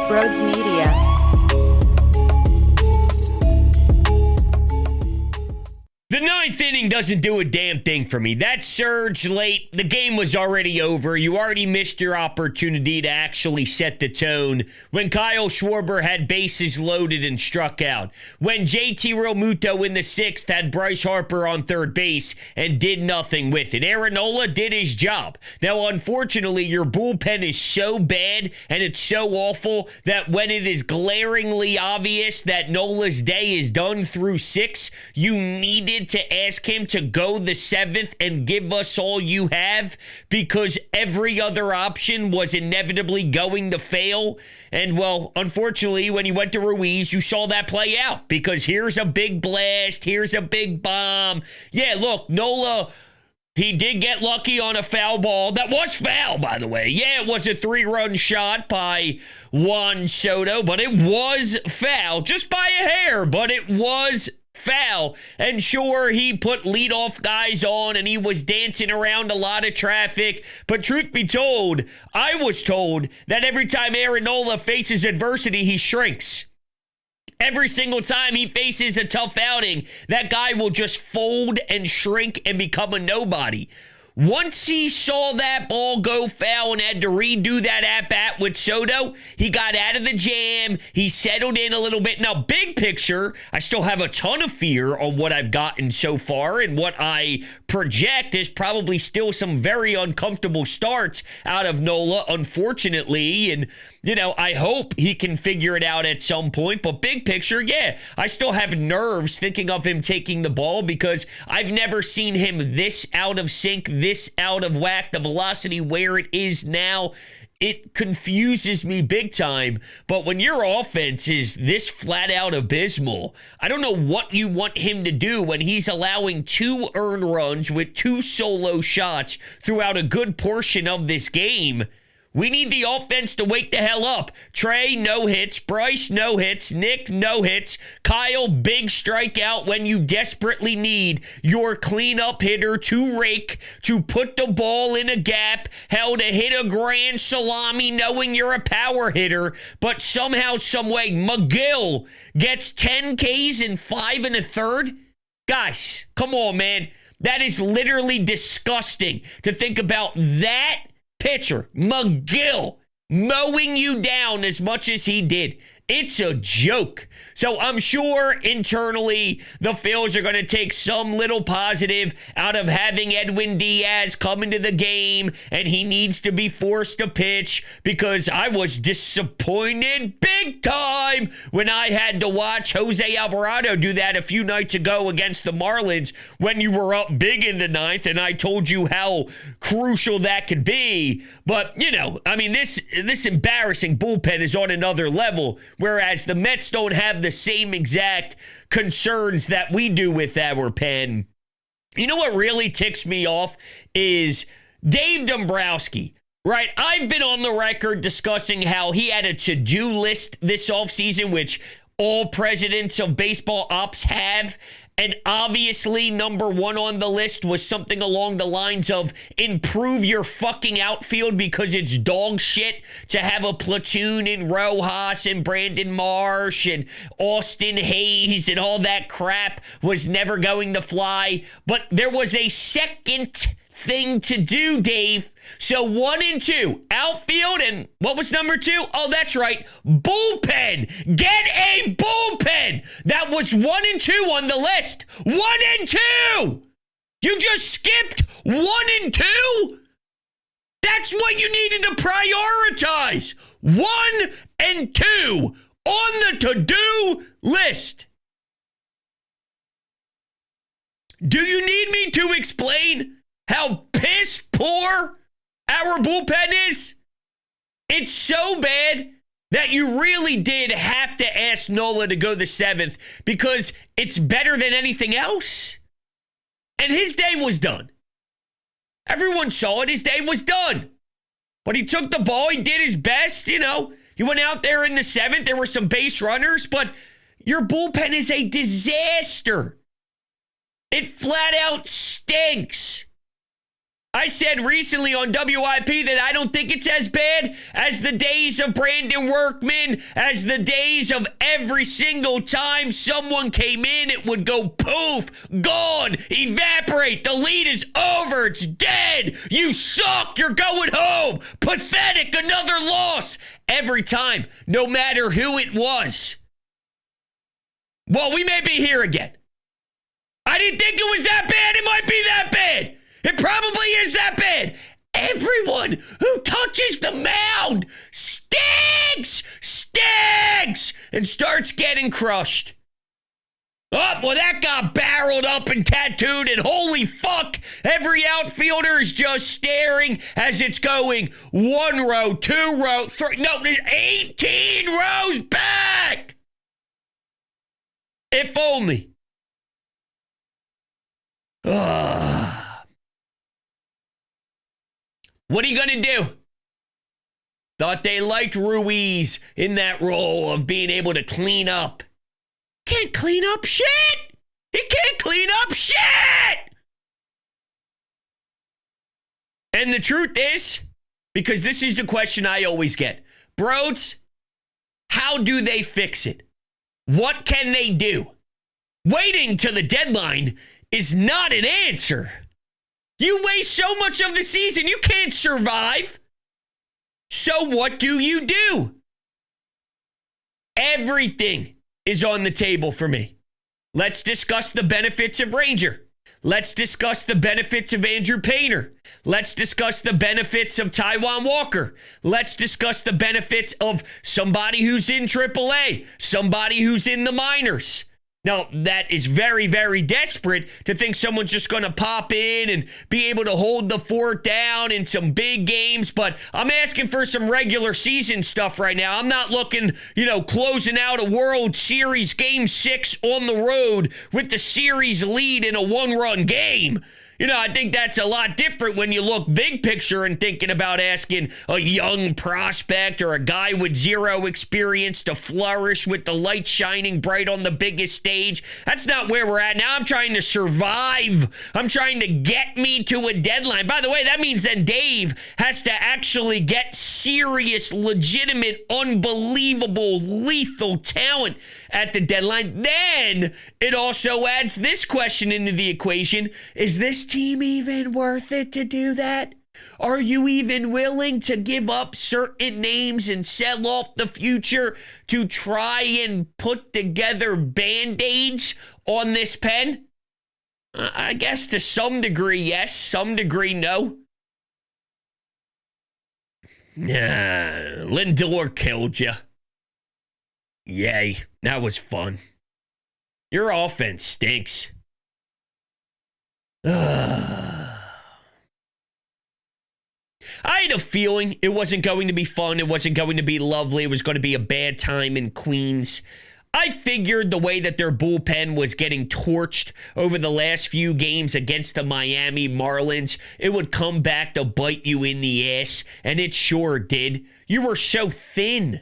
Brodes Media. The ninth inning doesn't do a damn thing for me. That surge late, the game was already over. You already missed your opportunity to actually set the tone when Kyle Schwarber had bases loaded and struck out. When JT Realmuto in the sixth had Bryce Harper on third base and did nothing with it. Aaron Nola did his job. Now, unfortunately, your bullpen is so bad and it's so awful that when it is glaringly obvious that Nola's day is done through six, you needed to ask him to go the seventh and give us all you have because every other option was inevitably going to fail. And, well, unfortunately, when you went to Ruiz, you saw that play out because here's a big blast, here's a big bomb. Yeah, look, Nola, he did get lucky on a foul ball. That was foul, by the way. Yeah, it was a 3-run shot by Juan Soto, but it was foul. Just by a hair, but it was foul. And sure, he put leadoff guys on and he was dancing around a lot of traffic. But truth be told, I was told that every time Aaron Nola faces adversity, he shrinks. Every single time he faces a tough outing, that guy will just fold and shrink and become a nobody. Once he saw that ball go foul and had to redo that at-bat with Soto, he got out of the jam. He settled in a little bit. Now, big picture, I still have a ton of fear on what I've gotten so far, and what I project is probably still some very uncomfortable starts out of Nola, unfortunately, and I hope he can figure it out at some point. But big picture, yeah, I still have nerves thinking of him taking the ball because I've never seen him this out of sync, this out of whack. The velocity where it is now, it confuses me big time. But when your offense is this flat out abysmal, I don't know what you want him to do when he's allowing 2 earned runs with 2 solo shots throughout a good portion of this game. We need the offense to wake the hell up. Trey, no hits. Bryce, no hits. Nick, no hits. Kyle, big strikeout when you desperately need your cleanup hitter to rake, to put the ball in a gap, hell, to hit a grand salami knowing you're a power hitter. But somehow, some way, McGill gets 10 Ks in 5 1/3. Guys, come on, man. That is literally disgusting to think about that pitcher, McGill, mowing you down as much as he did. It's a joke. So I'm sure internally the Phillies are going to take some little positive out of having Edwin Diaz come into the game, and he needs to be forced to pitch because I was disappointed big time when I had to watch Jose Alvarado do that a few nights ago against the Marlins when you were up big in the ninth, and I told you how crucial that could be. But, this embarrassing bullpen is on another level. Whereas the Mets don't have the same exact concerns that we do with our pen. You know what really ticks me off is Dave Dombrowski, right? I've been on the record discussing how he had a to-do list this offseason, which all presidents of baseball ops have. And obviously, number one on the list was something along the lines of improve your fucking outfield because it's dog shit to have a platoon in Rojas and Brandon Marsh and Austin Hayes and all that crap was never going to fly. But there was a second thing to do, Dave. So 1 and 2, outfield, and what was number 2? Oh, that's right, bullpen. Get a bullpen. That was 1 and 2 on the list. 1 and 2. You just skipped 1 and 2? That's what you needed to prioritize. 1 and 2 on the to-do list. Do you need me to explain how piss poor our bullpen is? It's so bad that you really did have to ask Nola to go the 7th because it's better than anything else. And his day was done. Everyone saw it. His day was done. But he took the ball. He did his best. He went out there in the 7th. There were some base runners, but your bullpen is a disaster. It flat out stinks. I said recently on WIP that I don't think it's as bad as the days of Brandon Workman, as the days of every single time someone came in, it would go poof, gone, evaporate, the lead is over, it's dead, you suck, you're going home, pathetic, another loss. Every time, no matter who it was. Well, we may be here again. I didn't think it was that bad, it might be that bad. It probably is that bad. Everyone who touches the mound stinks, and starts getting crushed. Oh, well, that got barreled up and tattooed, and holy fuck, every outfielder is just staring as it's going 1 row, 2 row, 3, no, there's 18 rows back. If only. Ugh. What are you going to do? Thought they liked Ruiz in that role of being able to clean up. Can't clean up shit. He can't clean up shit. And the truth is, because this is the question I always get, Brodes, how do they fix it? What can they do? Waiting till the deadline is not an answer. You waste so much of the season, you can't survive. So what do you do? Everything is on the table for me. Let's discuss the benefits of Ranger. Let's discuss the benefits of Andrew Painter. Let's discuss the benefits of Taijuan Walker. Let's discuss the benefits of somebody who's in AAA, somebody who's in the minors. Now, that is very, very desperate to think someone's just going to pop in and be able to hold the fort down in some big games, but I'm asking for some regular season stuff right now. I'm not looking, closing out a World Series Game 6 on the road with the series lead in a 1-run game. I think that's a lot different when you look big picture and thinking about asking a young prospect or a guy with zero experience to flourish with the light shining bright on the biggest stage. That's not where we're at now. I'm trying to survive. I'm trying to get me to a deadline. By the way, that means then Dave has to actually get serious, legitimate, unbelievable, lethal talent at the deadline. Then it also adds this question into the equation. Is this team even worth it to do that? Are you even willing to give up certain names and sell off the future to try and put together band-aids on this pen? I guess to some degree, yes. Some degree, no. Nah, Lindor killed you. Yay, that was fun. Your offense stinks. I had a feeling it wasn't going to be fun. It wasn't going to be lovely. It was going to be a bad time in Queens. I figured the way that their bullpen was getting torched over the last few games against the Miami Marlins, it would come back to bite you in the ass, and it sure did. You were so thin.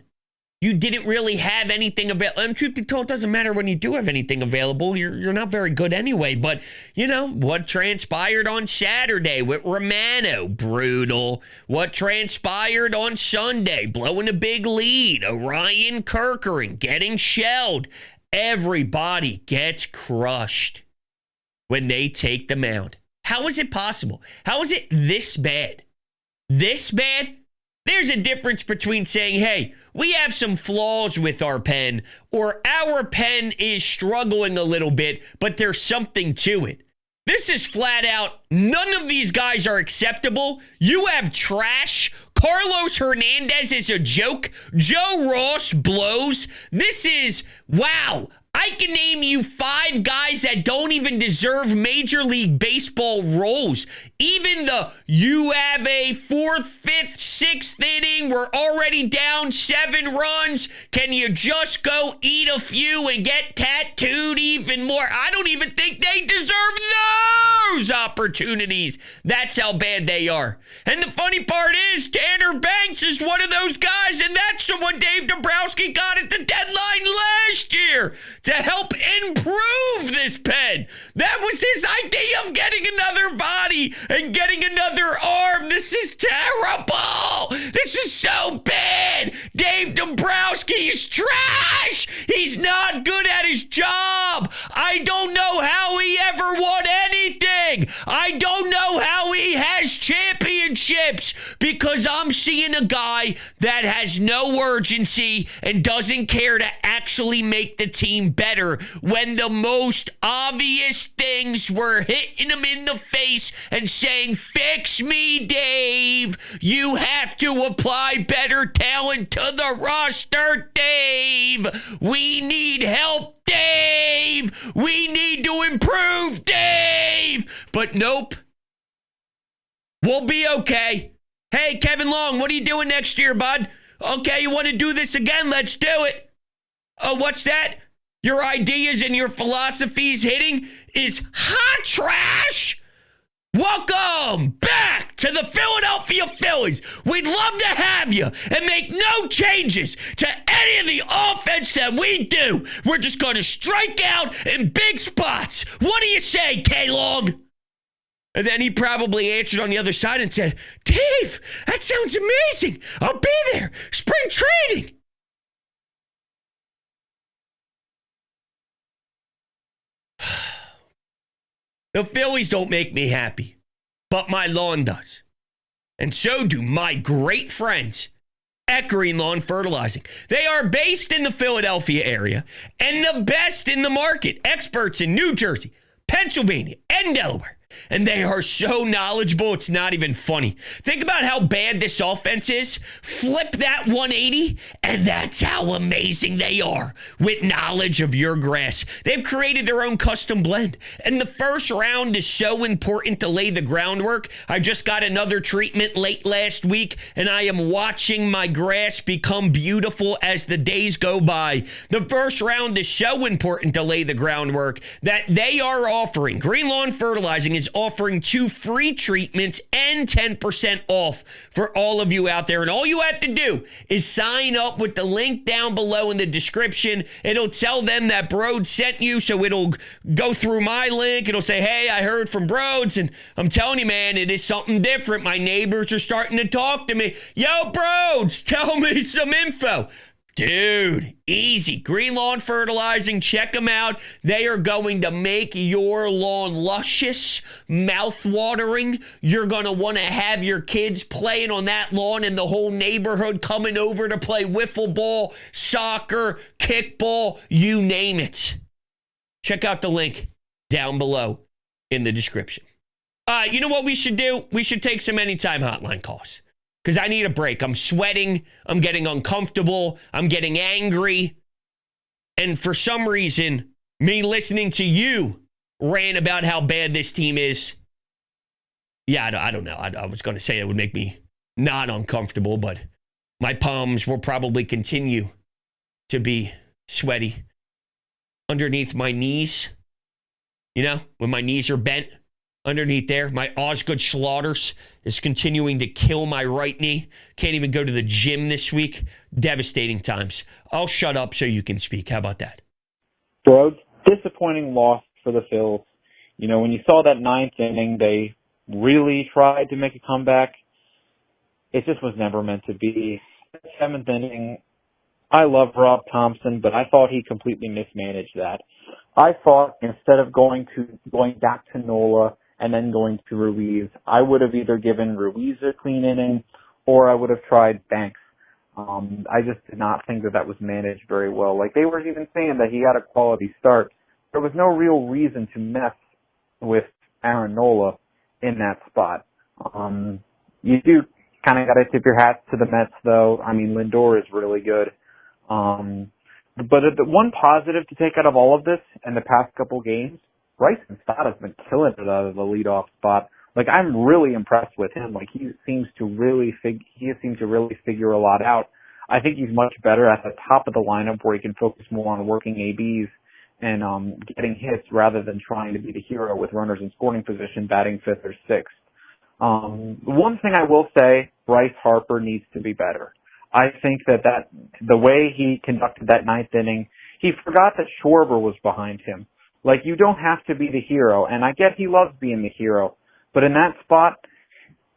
You didn't really have anything available. And truth be told, it doesn't matter when you do have anything available. You're not very good anyway. But, what transpired on Saturday with Romano, brutal. What transpired on Sunday, blowing a big lead. Orion Kerkering getting shelled. Everybody gets crushed when they take the mound. How is it possible? How is it this bad? This bad? There's a difference between saying, hey, we have some flaws with our pen, or our pen is struggling a little bit, but there's something to it. This is flat out, none of these guys are acceptable. You have trash. Carlos Hernandez is a joke. Joe Ross blows. This is, wow. I can name you 5 guys that don't even deserve Major League Baseball roles. Even you have a 4th, 5th, 6th inning. We're already down 7 runs. Can you just go eat a few and get tattooed even more? I don't even think they deserve those opportunities. That's how bad they are. And the funny part is, Tanner Banks is one of those guys, and that's someone Dave Dombrowski got at the deadline last year to help improve this pen. That was his idea of getting another body. body and getting another arm. This is terrible. This is so bad. Dave Dombrowski is trash. He's not good at his job. I don't know how he ever won anything. I don't know how he has championships, because I'm seeing a guy that has no urgency and doesn't care to actually make the team better when the most obvious things were hitting him in the face and saying, fix me, Dave. You have to apply better talent to the roster, Dave. We need help, Dave. We need to improve, Dave. But nope. We'll be okay. Hey, Kevin Long, what are you doing next year, bud? Okay, you want to do this again? Let's do it. Oh, what's that? Your ideas and your philosophies hitting is hot trash? Welcome back to the Philadelphia Phillies. We'd love to have you and make no changes to any of the offense that we do. We're just going to strike out in big spots. What do you say, K-Long? And then he probably answered on the other side and said, Dave, that sounds amazing. I'll be there. Spring training. The Phillies don't make me happy, but my lawn does. And so do my great friends at Green Lawn Fertilizing. They are based in the Philadelphia area and the best in the market. Experts in New Jersey, Pennsylvania, and Delaware. And they are so knowledgeable, it's not even funny. Think about how bad this offense is. Flip that 180, and that's how amazing they are with knowledge of your grass. They've created their own custom blend. And the first round is so important to lay the groundwork. I just got another treatment late last week, and I am watching my grass become beautiful as the days go by. The first round is so important to lay the groundwork that they are offering. Green Lawn Fertilizing is offering 2 free treatments and 10% off for all of you out there. And all you have to do is sign up with the link down below in the description. It'll tell them that Brodes sent you, so it'll go through my link. It'll say, hey, I heard from Brodes, and I'm telling you, man, it is something different. My neighbors are starting to talk to me. Yo, Brodes, tell me some info. Dude, easy. Green Lawn Fertilizing, check them out. They are going to make your lawn luscious, mouth-watering. You're going to want to have your kids playing on that lawn and the whole neighborhood coming over to play wiffle ball, soccer, kickball, you name it. Check out the link down below in the description. You know what we should do? We should take some anytime hotline calls. Because I need a break. I'm sweating. I'm getting uncomfortable. I'm getting angry. And for some reason, me listening to you rant about how bad this team is. Yeah, I don't know. I was going to say it would make me not uncomfortable, but my palms will probably continue to be sweaty underneath my knees. You know, when my knees are bent. Underneath there, my Osgood Slaughters is continuing to kill my right knee. Can't even go to the gym this week. Devastating times. I'll shut up so you can speak. How about that? Brodes, disappointing loss for the Phils. You know, when you saw that 9th inning, they really tried to make a comeback. It just was never meant to be. 7th inning, I love Rob Thompson, but I thought he completely mismanaged that. I thought instead of going back to Nola and then going to Ruiz, I would have either given Ruiz a clean inning or I would have tried Banks. I just did not think that was managed very well. Like, they were even saying that he had a quality start. There was no real reason to mess with Aaron Nola in that spot. You do kind of got to tip your hat to the Mets, though. I mean, Lindor is really good. But the one positive to take out of all of this in the past couple games, Bryson Stott has been killing it out of the leadoff spot. Like, I'm really impressed with him. Like, he seems to really figure a lot out. I think he's much better at the top of the lineup where he can focus more on working ABs and getting hits rather than trying to be the hero with runners in scoring position, batting 5th or 6th. One thing I will say, Bryce Harper needs to be better. I think that the way he conducted that 9th inning, he forgot that Schwarber was behind him. Like, you don't have to be the hero, and I get he loves being the hero, But in that spot,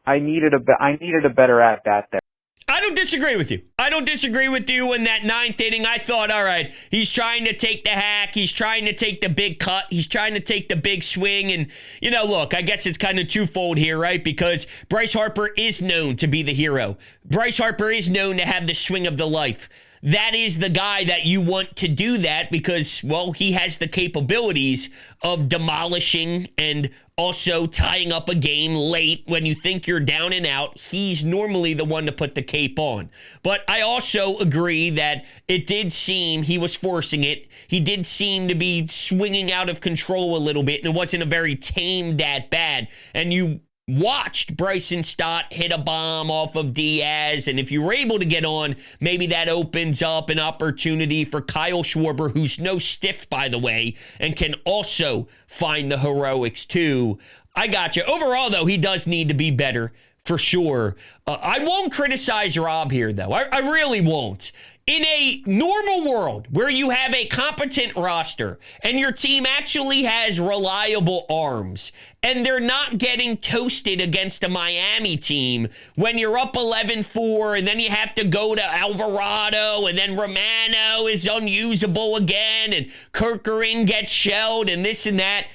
I needed a better at bat there. I don't disagree with you. I don't disagree with you. In that ninth inning, I thought, all right, he's trying to take the hack. He's trying to take the big cut. He's trying to take the big swing. And, look, I guess it's kind of twofold here, right? Because Bryce Harper is known to be the hero. Bryce Harper is known to have the swing of the life. That is the guy that you want to do that because, well, he has the capabilities of demolishing and also tying up a game late when you think you're down and out. He's normally the one to put the cape on. But I also agree that it did seem he was forcing it. He did seem to be swinging out of control a little bit, and it wasn't a very tamed at bat. And you watched Bryson Stott hit a bomb off of Diaz, and if you were able to get on, maybe that opens up an opportunity for Kyle Schwarber, who's no stiff, by the way, and can also find the heroics too. I got you. Overall, though, he does need to be better, for sure. I won't criticize Rob here, though. I really won't. In a normal world where you have a competent roster and your team actually has reliable arms and they're not getting toasted against a Miami team when you're up 11-4 and then you have to go to Alvarado and then Romano is unusable again and Kerkering gets shelled and this and that.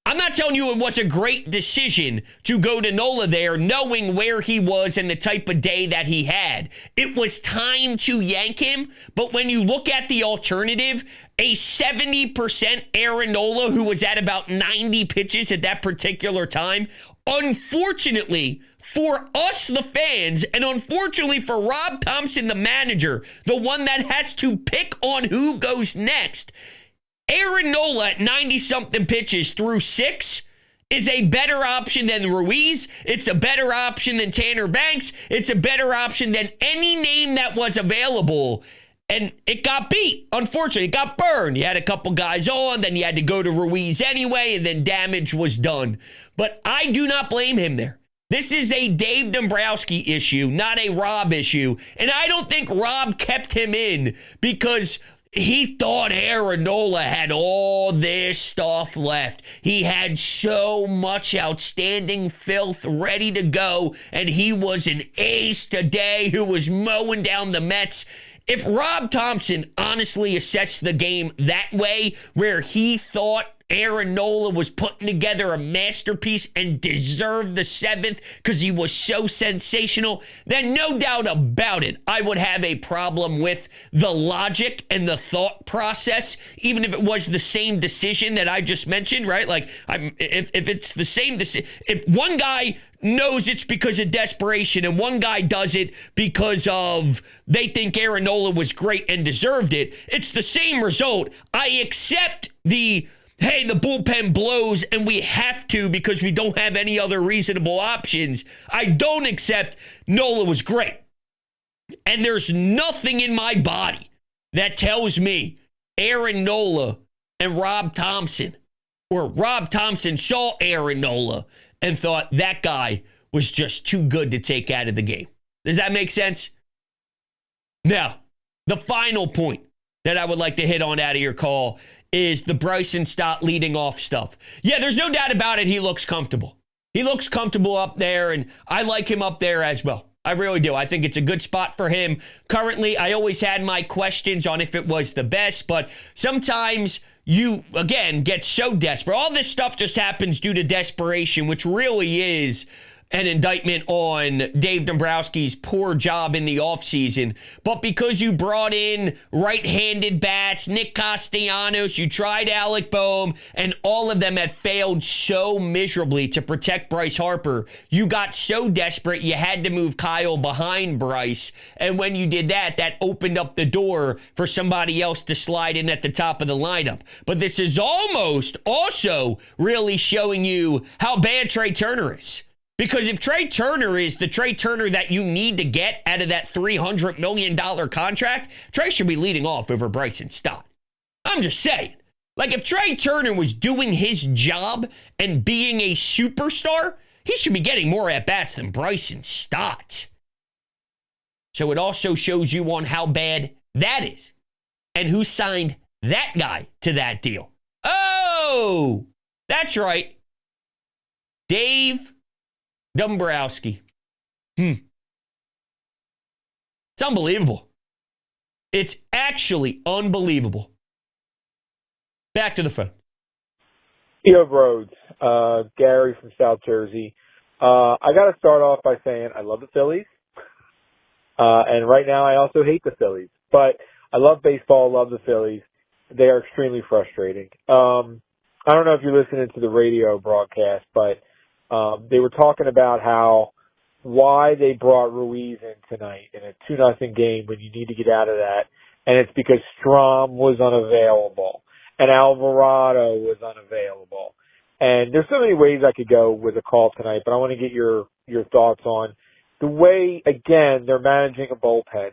I'm not telling you it was a great decision to go to Nola there, knowing where he was and the type of day that he had. It was time to yank him, but when you look at the alternative, a 70% Aaron Nola, who was at about 90 pitches at that particular time, unfortunately for us, the fans, and unfortunately for Rob Thompson, the manager, the one that has to pick on who goes next, Aaron Nola at 90-something pitches through 6 is a better option than Ruiz. It's a better option than Tanner Banks. It's a better option than any name that was available. And it got beat. Unfortunately, it got burned. You had a couple guys on, then you had to go to Ruiz anyway, and then damage was done. But I do not blame him there. This is a Dave Dombrowski issue, not a Rob issue. And I don't think Rob kept him in because he thought Aaron Nola had all this stuff left. He had so much outstanding filth ready to go, and he was an ace today who was mowing down the Mets. If Rob Thompson honestly assessed the game that way, where he thought Aaron Nola was putting together a masterpiece and deserved the 7th because he was so sensational, then no doubt about it, I would have a problem with the logic and the thought process, even if it was the same decision that I just mentioned, right? Like, if it's the same decision, if one guy knows it's because of desperation and one guy does it because of they think Aaron Nola was great and deserved it, it's the same result. I accept hey, the bullpen blows and we have to because we don't have any other reasonable options. I don't accept Nola was great. And there's nothing in my body that tells me Aaron Nola and Rob Thompson, or Rob Thompson saw Aaron Nola and thought that guy was just too good to take out of the game. Does that make sense? Now, the final point that I would like to hit on out of your call is the Bryson Stott leading off stuff. Yeah, there's no doubt about it. He looks comfortable. He looks comfortable up there, and I like him up there as well. I really do. I think it's a good spot for him. Currently, I always had my questions on if it was the best, but sometimes you, again, get so desperate. All this stuff just happens due to desperation, which really is an indictment on Dave Dombrowski's poor job in the offseason. But because you brought in right-handed bats, Nick Castellanos, you tried Alec Boehm, and all of them have failed so miserably to protect Bryce Harper, you got so desperate you had to move Kyle behind Bryce. And when you did that, that opened up the door for somebody else to slide in at the top of the lineup. But this is almost also really showing you how bad Trey Turner is. Because if Trey Turner is the Trey Turner that you need to get out of that $300 million contract, Trey should be leading off over Bryson Stott. I'm just saying. Like, if Trey Turner was doing his job and being a superstar, he should be getting more at-bats than Bryson Stott. So it also shows you on how bad that is and who signed that guy to that deal. Oh, that's right. Dave Dombrowski. It's unbelievable. It's actually unbelievable. Back to the phone. Yo, Brodes. Gary from South Jersey. I got to start off by saying I love the Phillies. And right now I also hate the Phillies. But I love baseball, love the Phillies. They are extremely frustrating. I don't know if you're listening to the radio broadcast, but they were talking about why they brought Ruiz in tonight in a 2-0 game when you need to get out of that. And it's because Strom was unavailable and Alvarado was unavailable. And there's so many ways I could go with a call tonight, but I want to get your thoughts on the way, again, they're managing a bullpen.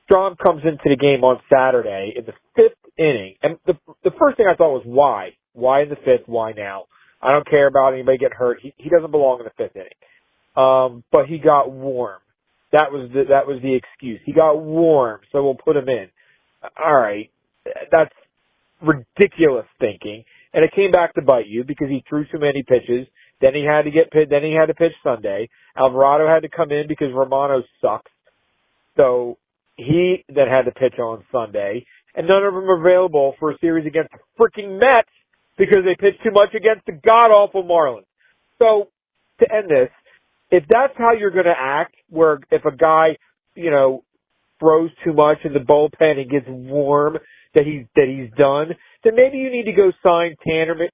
Strom comes into the game on Saturday in the 5th inning. And the first thing I thought was why? Why in the 5th? Why now? I don't care about anybody getting hurt. He doesn't belong in the 5th inning. But he got warm. That was the excuse. He got warm, so we'll put him in. All right. That's ridiculous thinking. And it came back to bite you because he threw too many pitches. Then he had to pitch Sunday. Alvarado had to come in because Romano sucks. So he then had to pitch on Sunday. And none of them are available for a series against the freaking Mets because they pitched too much against the god-awful Marlins. So to end this, if that's how you're going to act, where if a guy, throws too much in the bullpen and gets warm, that he's done, then maybe you need to go sign Tanner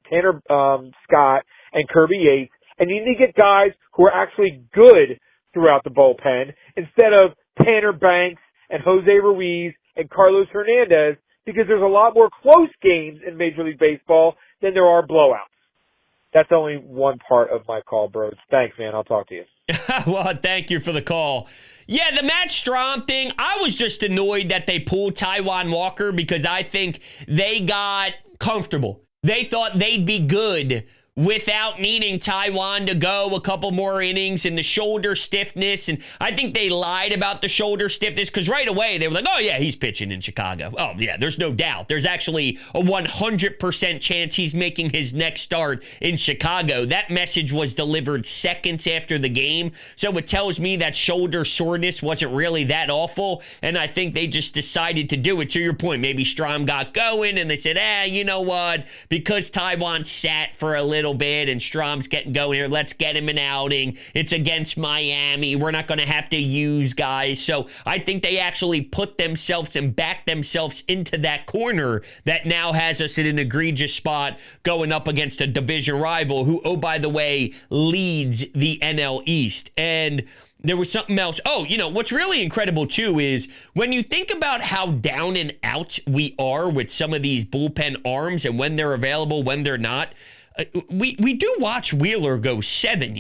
Scott and Kirby Yates, and you need to get guys who are actually good throughout the bullpen instead of Tanner Banks and Jose Ruiz and Carlos Hernandez, because there's a lot more close games in Major League Baseball than there are blowouts. That's only one part of my call, Brodes. Thanks, man. I'll talk to you. Well, thank you for the call. Yeah, the Matt Strom thing, I was just annoyed that they pulled Taijuan Walker because I think they got comfortable. They thought they'd be good without needing Taijuan to go a couple more innings and the shoulder stiffness. And I think they lied about the shoulder stiffness because right away they were like, oh, yeah, he's pitching in Chicago. Oh, yeah, there's no doubt. There's actually a 100% chance he's making his next start in Chicago. That message was delivered seconds after the game. So it tells me that shoulder soreness wasn't really that awful. And I think they just decided to do it. To your point, maybe Strom got going and they said, you know what? Because Taijuan sat for a little bit and Strom's getting going here, let's get him an outing. It's against Miami. We're not going to have to use guys. So I think they actually put themselves and backed themselves into that corner that now has us in an egregious spot going up against a division rival who, oh, by the way, leads the NL East. And there was something else. Oh, what's really incredible, too, is when you think about how down and out we are with some of these bullpen arms and when they're available, when they're not, we do watch Wheeler go 7,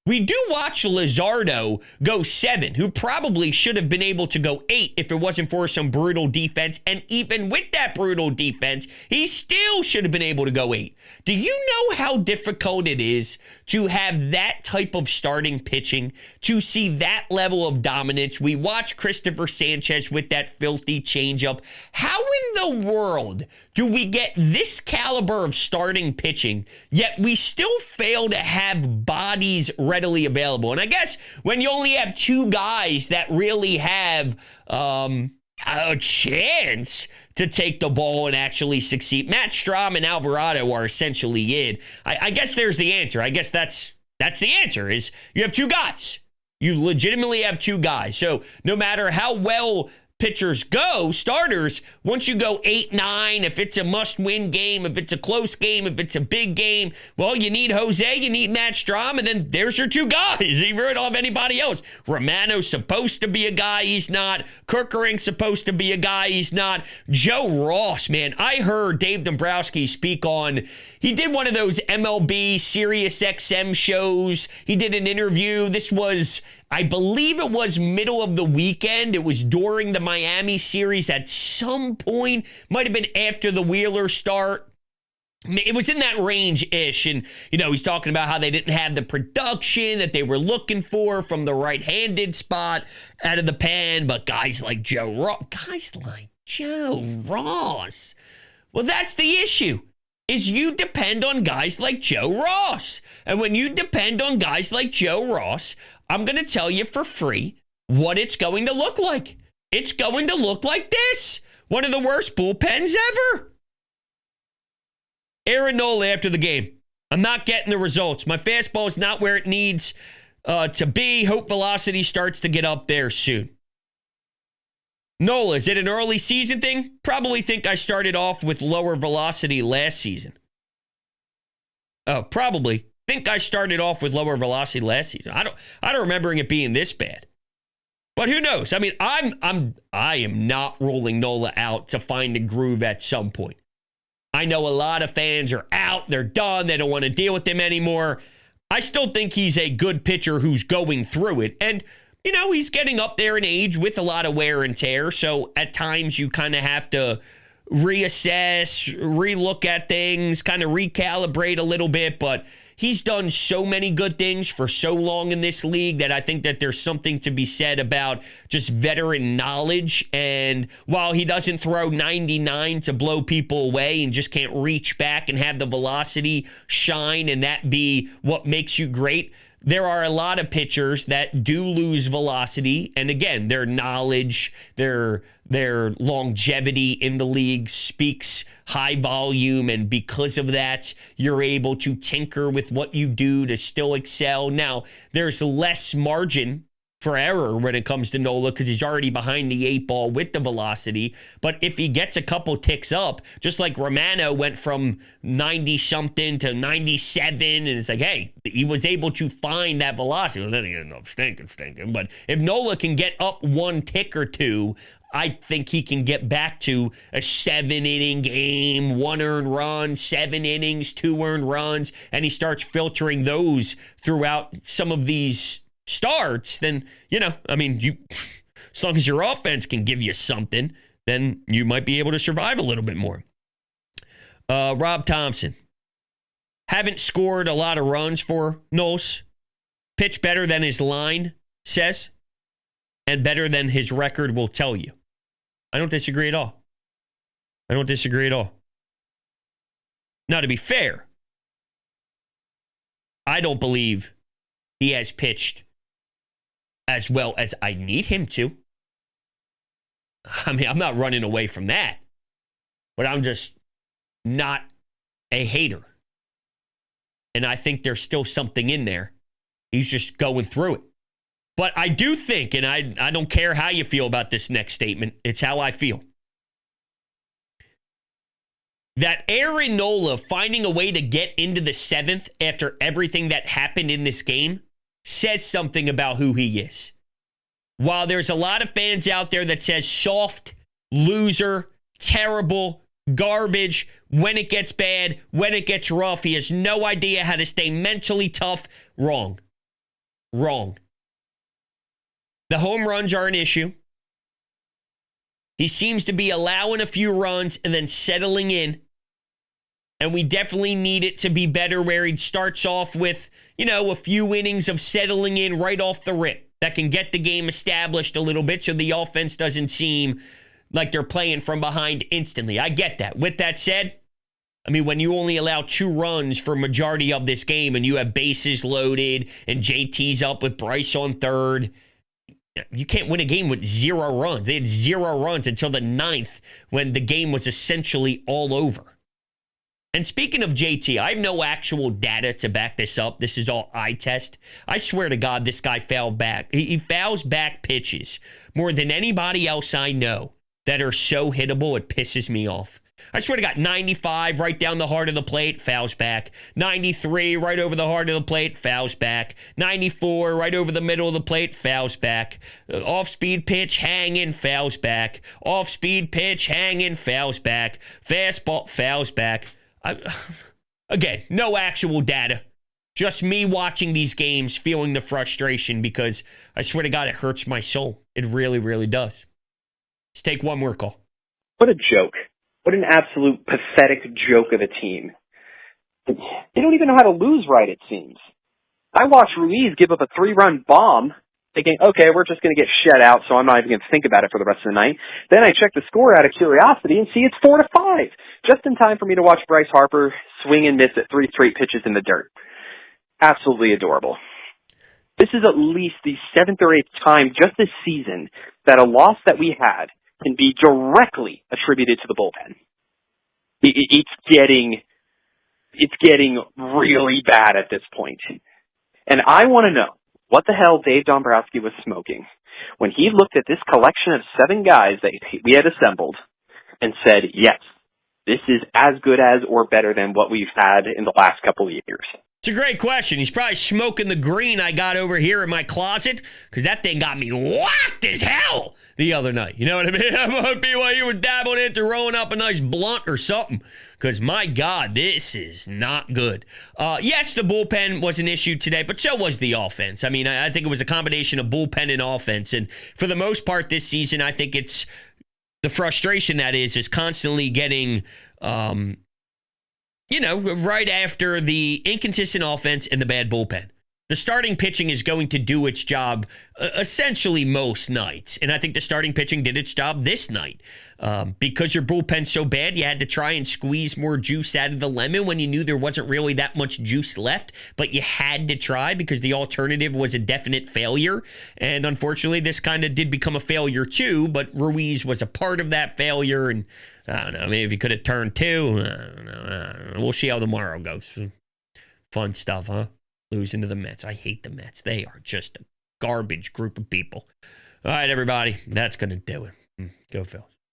We do watch Luzardo go 7, who probably should have been able to go 8 if it wasn't for some brutal defense. And even with that brutal defense, he still should have been able to go 8. Do you know how difficult it is to have that type of starting pitching, to see that level of dominance? We watch Christopher Sanchez with that filthy changeup. How in the world do we get this caliber of starting pitching, yet we still fail to have bodies readily available? And I guess when you only have 2 guys that really have a chance to take the ball and actually succeed, Matt Strom and Alvarado are essentially it. I guess there's the answer. I guess that's the answer, is you have 2 guys. You legitimately have 2 guys. So no matter how well pitchers go, starters, once you go 8-9, if it's a must-win game, if it's a close game, if it's a big game, well, you need Jose, you need Matt Strom, and then there's your 2 guys. You really don't have anybody else. Romano's supposed to be a guy, he's not. Kerkering's supposed to be a guy, he's not. Joe Ross, man, I heard Dave Dombrowski speak on, he did one of those MLB Sirius XM shows. He did an interview. This was, I believe it was middle of the weekend. It was during the Miami series at some point. Might have been after the Wheeler start. It was in that range-ish. And, he's talking about how they didn't have the production that they were looking for from the right-handed spot out of the pen. But guys like Joe Ross. Well, that's the issue. is you depend on guys like Joe Ross. And when you depend on guys like Joe Ross, I'm going to tell you for free what it's going to look like. It's going to look like this. One of the worst bullpens ever. Aaron Nola after the game. I'm not getting the results. My fastball is not where it needs to be. Hope velocity starts to get up there soon. Nola, is it an early season thing? Probably think I started off with lower velocity last season. Oh, probably think I started off with lower velocity last season. I don't remembering it being this bad. But who knows? I mean, I am not ruling Nola out to find a groove at some point. I know a lot of fans are out, they're done, they don't want to deal with him anymore. I still think he's a good pitcher who's going through it. And you know, he's getting up there in age with a lot of wear and tear. So at times you kind of have to reassess, relook at things, kind of recalibrate a little bit. But he's done so many good things for so long in this league that I think that there's something to be said about just veteran knowledge. And while he doesn't throw 99 to blow people away and just can't reach back and have the velocity shine and that be what makes you great, there are a lot of pitchers that do lose velocity. And again, their knowledge, their longevity in the league speaks high volume. And because of that, you're able to tinker with what you do to still excel. Now, there's less margin for error when it comes to Nola because he's already behind the 8 ball with the velocity. But if he gets a couple ticks up, just like Romano went from 90-something to 97, and it's like, hey, he was able to find that velocity. Well, then he ended up stinking. But if Nola can get up 1 tick or 2, I think he can get back to a 7-inning game, 1 earned run, 7 innings, 2 earned runs, and he starts filtering those throughout some of these starts, then, you know, I mean, you, as long as your offense can give you something, then you might be able to survive a little bit more. Rob Thompson. Haven't scored a lot of runs for Knowles. Pitch better than his line says, and better than his record will tell you. I don't disagree at all. Now, to be fair, I don't believe he has pitched as well as I need him to. I mean, I'm not running away from that, but I'm just not a hater. And I think there's still something in there. He's just going through it. But I do think, and I don't care how you feel about this next statement, it's how I feel, that Aaron Nola finding a way to get into the 7th after everything that happened in this game says something about who he is. While there's a lot of fans out there that says soft, loser, terrible, garbage, when it gets bad, when it gets rough, he has no idea how to stay mentally tough. Wrong. The home runs are an issue. He seems to be allowing a few runs and then settling in. And we definitely need it to be better where he starts off with, you know, a few innings of settling in right off the rip that can get the game established a little bit so the offense doesn't seem like they're playing from behind instantly. I get that. With that said, I mean, when you only allow 2 runs for majority of this game and you have bases loaded and JT's up with Bryce on third, you can't win a game with 0 runs. They had 0 runs until the 9th when the game was essentially all over. And speaking of JT, I have no actual data to back this up. This is all eye test. I swear to God, this guy fouled back. He fouls back pitches more than anybody else I know that are so hittable, it pisses me off. I swear to God, 95 right down the heart of the plate, fouls back. 93 right over the heart of the plate, fouls back. 94 right over the middle of the plate, fouls back. Off-speed pitch, hanging, fouls back. Off-speed pitch, hanging, fouls back. Fastball, fouls back. Again, no actual data. Just me watching these games, feeling the frustration because I swear to God, it hurts my soul. It really, really does. Let's take one more call. What a joke. What an absolute pathetic joke of a team. They don't even know how to lose right, it seems. I watched Ruiz give up a 3-run bomb thinking, okay, we're just going to get shut out, so I'm not even going to think about it for the rest of the night. Then I check the score out of curiosity and see it's 4-5, just in time for me to watch Bryce Harper swing and miss at 3 straight pitches in the dirt. Absolutely adorable. This is at least the 7th or 8th time just this season that a loss that we had can be directly attributed to the bullpen. It's getting really bad at this point. And I want to know what the hell Dave Dombrowski was smoking when he looked at this collection of 7 guys that we had assembled and said, yes, this is as good as or better than what we've had in the last couple of years. It's a great question. He's probably smoking the green I got over here in my closet because that thing got me whacked as hell the other night. You know what I mean? That might be why you were dabbling into rolling up a nice blunt or something because, my God, this is not good. Yes, the bullpen was an issue today, but so was the offense. I mean, I think it was a combination of bullpen and offense, and for the most part this season, I think it's the frustration that is constantly getting right after the inconsistent offense and the bad bullpen. The starting pitching is going to do its job essentially most nights. And I think the starting pitching did its job this night. Because your bullpen's so bad, you had to try and squeeze more juice out of the lemon when you knew there wasn't really that much juice left. But you had to try because the alternative was a definite failure. And unfortunately, this kind of did become a failure too. But Ruiz was a part of that failure. And I don't know, maybe if you could have turned 2, I don't know. We'll see how tomorrow goes. Fun stuff, huh? Losing to the Mets. I hate the Mets. They are just a garbage group of people. All right, everybody. That's going to do it. Go Phillies.